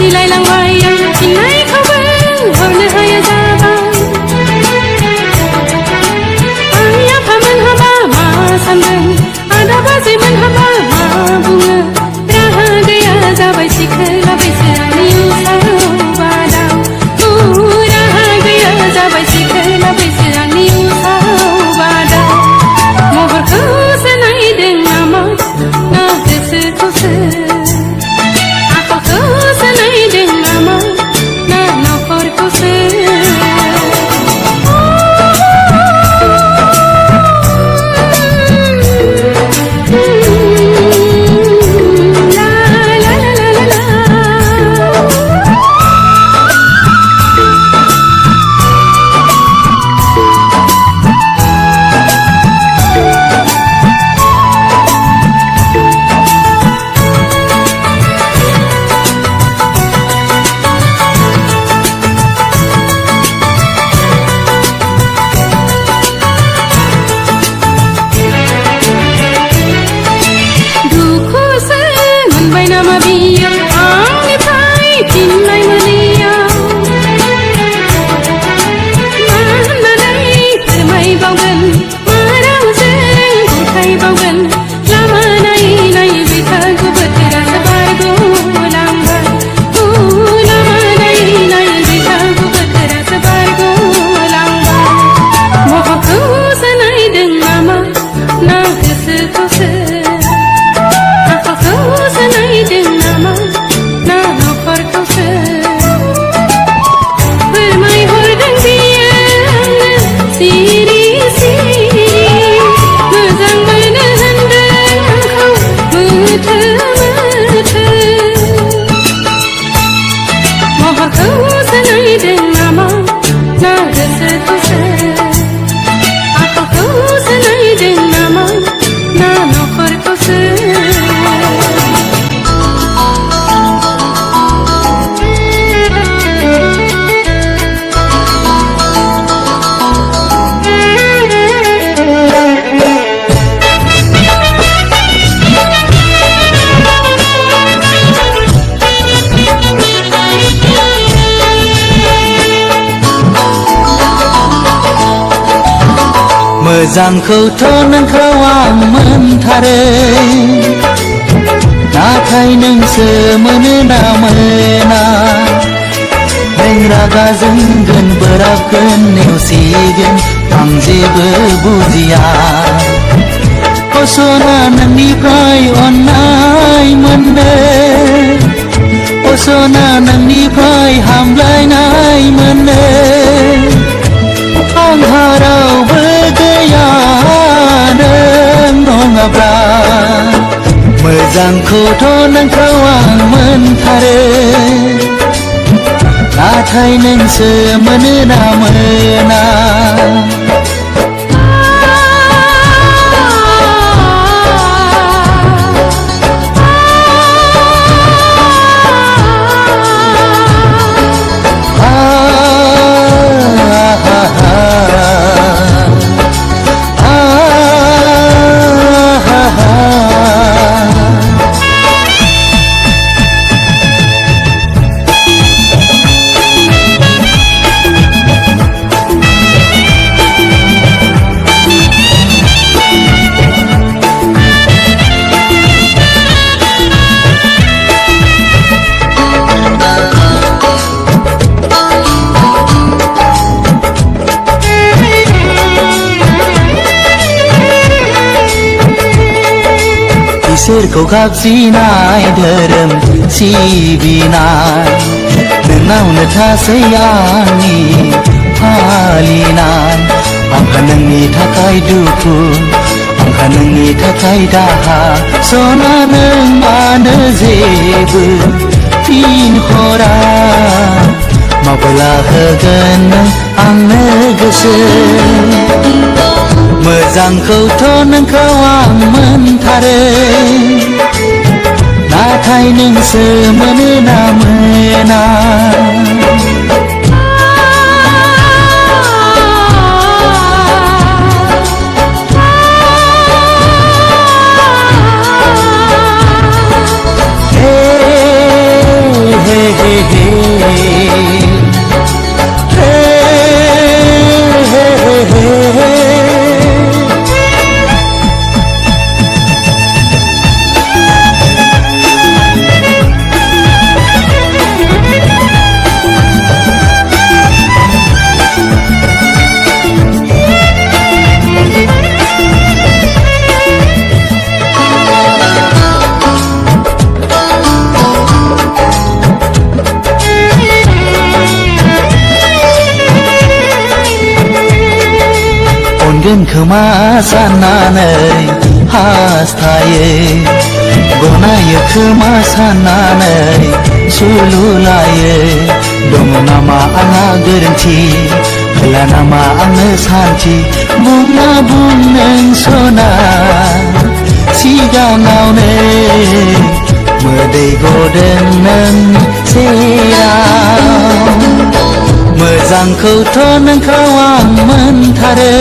सिलायलांबाय आं फिननायखौबो हरनो हाया जाबाय आंनि आफामोनहाबा मा सानदों आदा बाजैमोनहाबा मा बुङो राहा गैया जाबाय सिखोला बैसो आंनि उसाव बादाव राहा गैया जाबाय सिखोला बैसो आंनि उसाव बादाव महरखौसो नायदों नामा ना गोसोखौसो आखलखौसो नायदों नामा ना नखरखौसो नामा बियो आंनिफ्राय फिननाय मोनैयाव मा होननानै फोरमायबावगोन मा रावजों बुंथायबावगोन लामा नायै नायै बैसागु बोथोरासो बारग'लांबाय लामा नायै नायै बैसागु बोथोरासो बारग'लांबाय महरखौसो नायदों नामा ना गोसोखौसो नायदों नामा ना नखरखौसो फोरमायहरदों बियो आंनो सिरि सिरि मोजां मोनो होनदों आंखौ मोथो मोथो महरखौसो नायदों नामा ना गोसोखौसो आखलखौसो नायदों नामा ना नखरखौसो मोजांखौथ' नोंखौ आं मोनथारो नाथाय नोंसो मोनो ना मोना नों रागा जोंगोन बोराबगोन नेवसिगोन आं जेबो बुजिया असना नोंनिफ्राय अननाय मोनदों असना नोंनिफ्राय हामलायनाय मोनदों आंहा रावबो गैया नों नङाब्ला मोजांखौथ' नोंखौ आं मोनथारो नाथाय नोंसो मोनो ना मोना इसोरखौ गाबज्रिनाय धोरोम सिबिनाय नोंनावनो थासै आंनि फालिनाय आंहा नोंनि थाखाय दुखु आंहा नोंनि थाखाय दाहा सना नों मानो जेबो फिन हरा माब्ला होगोन नों आंनो गोसो मोजांखौथ' नोंखौ आं मोनथारो नाथाय नोंसो मोनो ना मोना अनगोन खोमा साननानै हास्थायो गनायो खोमा साननानै सुलु लायो दङ नामा आंहा गोरोन्थि होला नामा आंनो सान्थि बुंना बुं नों सना सिगाङावनो मोदै गदों नों सेराव मोजांखौथ' नोंखौ आं मोनथारो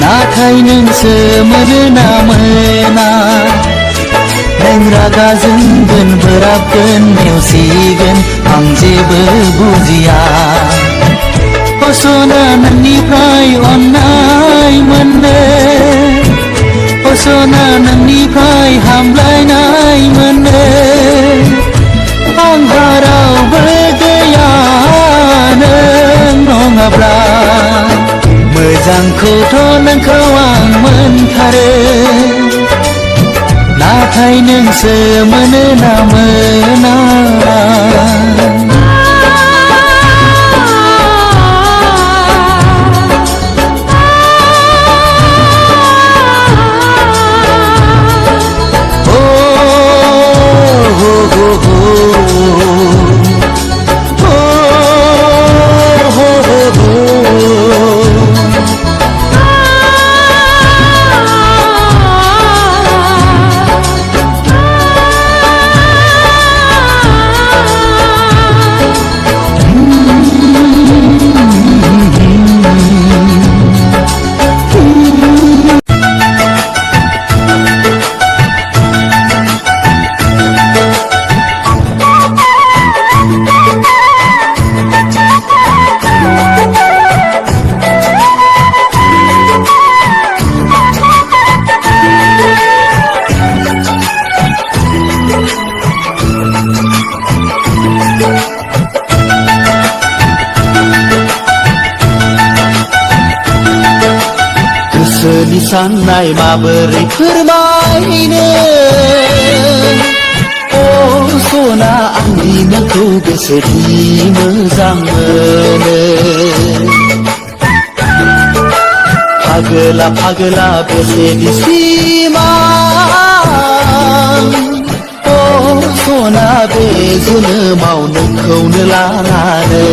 नाथाय नोंसो मोनो ना मोना नों रागा जोंगोन बोराबगोन नेवसिगोन आं जेबो बुजिया सना नोंनिफ्राय अननाय मोनो सना नोंनिफ्राय हामलायनाय मोनो आंहा रावबो गैया नों नङाब्ला मोजांखौथ' नोंखौ आं मोनथारो नाथाय नोंसो मोनो ना मोना गोसोनि साननाय माबोरै फोरमायनो सना आंनि नोंखौ बेसेदि मोजां मोनो फागोला फागोला बेसेदि सिमां सना बे जोनोमाव नोंखौनो लानानै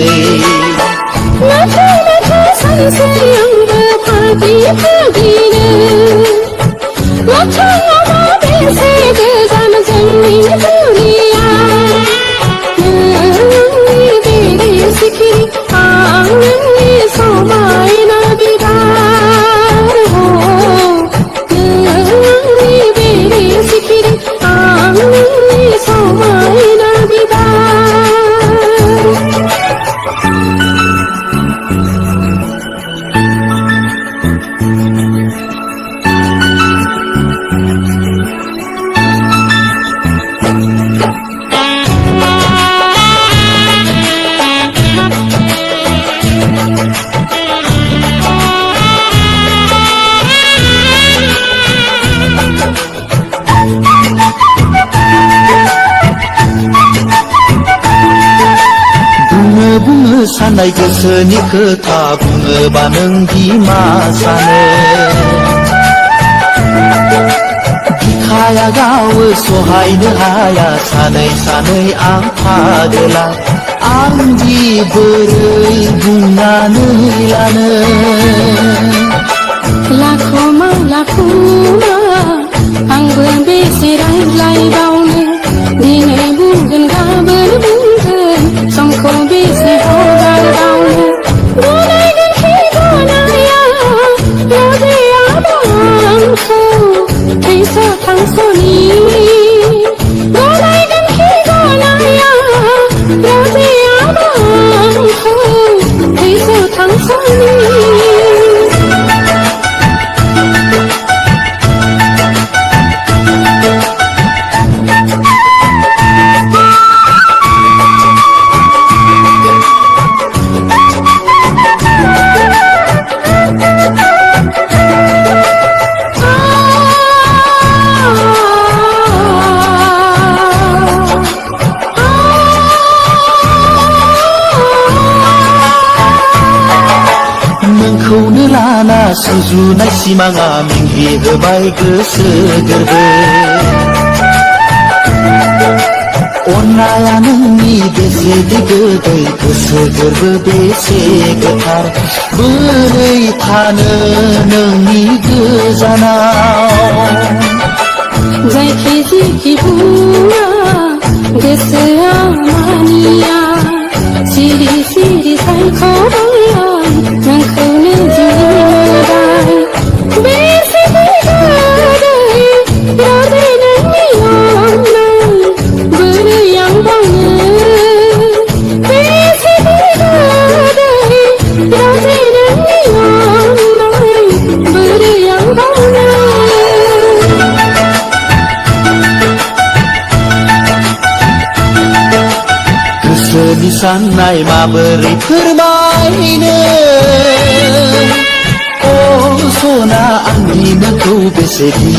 साननाय गोसोनि खोथा बुङोबा नोंदि मा सानो बिखाया गावो सहायनो हाया सानै सानै आं फागोला आंदि बोरै बुंनानै लानो लाखमा आंबो बेसे रायज्लायबावनो दिनै बुंगोन गाबोन बुंगोन समखौ बेसे हगारबावनो गनायगोन कि गनाया लुबैयाबो आंखौ थैस' थांस'नि गनायगोन कि गनाया साना सुजुनाय सिमाङा मिंग्रि होबाय गोसो गोरबो अन्नाया नोंनि बेसेदि गोदै गोसो गोरबो बेसे गोथार बोरै थानो नोंनि गोजानाव जायखि जिखि बुङा गोसोआ मानिया सिरि सिरि सायख'बाय नोंखौनो जिउबाय बेसे गोदै गोदै नोंनि अननाय बोरै आं बावनो बेसे गोदै गोदै नोंनि अननाय बोरै आं बावनो गोसोनि साननाय माबोरै फोरमायनो अ सना आंनि नोंखौ बेसेदि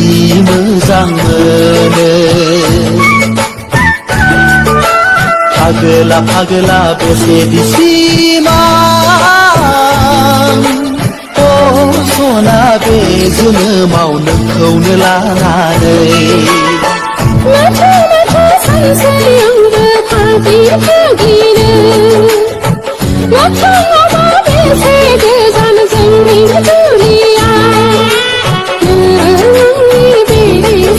मोजां मोनो फागोला फागोला बेसेदि सिमां अ सना बे जोनोमाव नोंखौनो लानानै नाथाय सानसेै आंबो फागिनो नाथाय माबा बेसे गोजान जोंनि दुनिया नोंनि बे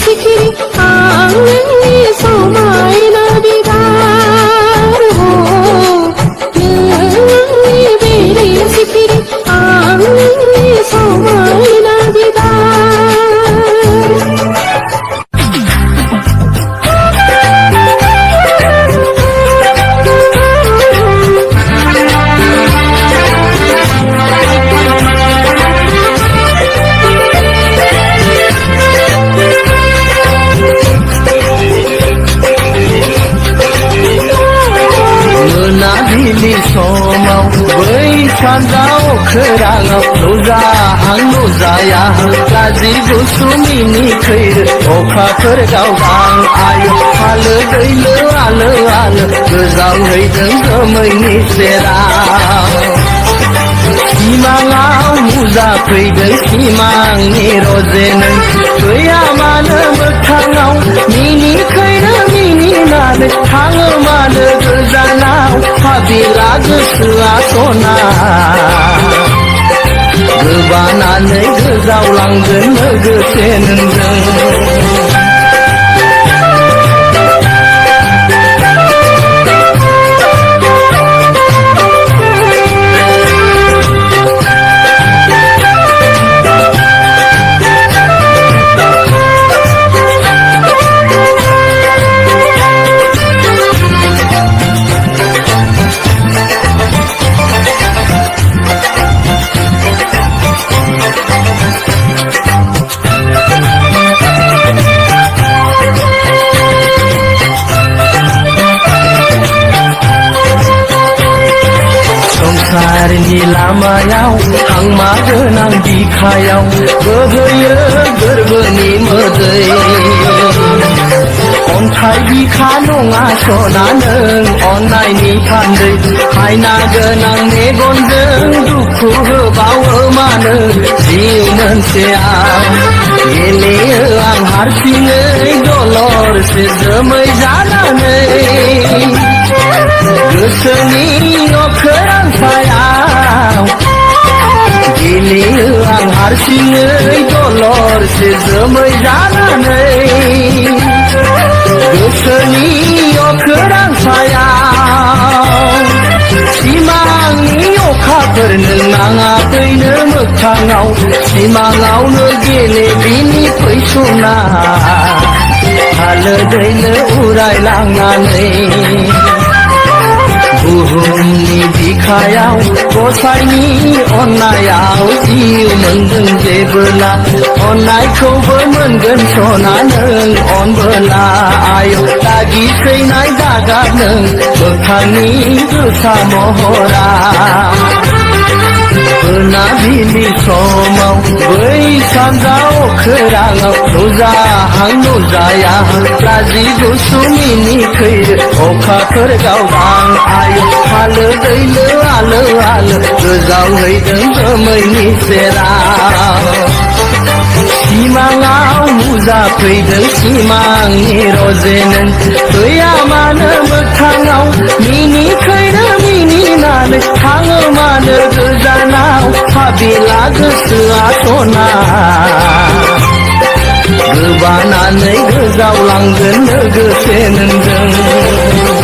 सिखिरि आं नोंनि समायना बिबार नोंनि बे सिखिरि आं नोंनि समायना बिबार मोनाबिलि समाव बै सानजाव खोराङाव नुजाहां नुजायाहां गाज्रि गुसु मिनिखैरो अखाफोर गावदां आयो आलो दैलो आलो आलो गोजांहैदों जोमैनि सेराव सिमाङाव नुजाफैदों सिमांनि रजेनो गैया मानो मोगथाङाव मिनिखैरो मिनिनानै थाङो मानो गोजानाव फाबिला गोसोआ सना गोबानानै गोजावलांगोन लोगोसे नोंजों संसारनि लामायाव हांमा गोनां बिखायाव बोहैयो गोरबोनि मोदै अन्थाइ बिखा नङा सना नों अननायनि फान्दै आयना गोनां मेगनजों दुखु होबावो मानो जिउ मोनसेयाव गेलेयो आं हारसिङै दलरसे जोमै जानानै गोसोनि अखोरां सायाव गेलेयो आं हारसिङै दलरसे जोमै जानानै गोसोनि अखोरां सायाव सिमांनि अखाफोर नों नाङाखैनो मोगथाङाव सिमाङावनो गेले बिनि फैसना हालो दैलो उरायलांनानै बुहुमनि बिखायाव गसाइनि अननायाव जिउ मोनदों जेबोला अननायखौबो मोनगोन सना नों अनबोला आयौ दागि सैनाय दागाब नों मोखांनि गोसा महरा मोनाबिलि समाव बै सानजा अखोराङाव नुजाहां नुजायाहां लाजि गुसु मिनिखैरो अखाफोर गावदां आयो हालो दैलो आलो आलो गोजावहैदों जोमैनि सेराव सिमाङाव नुजाफैदों सिमांनि रजेनों गैया मानो मोगथाङाव मिनिखैरो मिनिनानै थाङो मानो गोजानाव हाबिला गोसोआ सना गोबानानै गोजावलांगोन लोगोसे नोंजों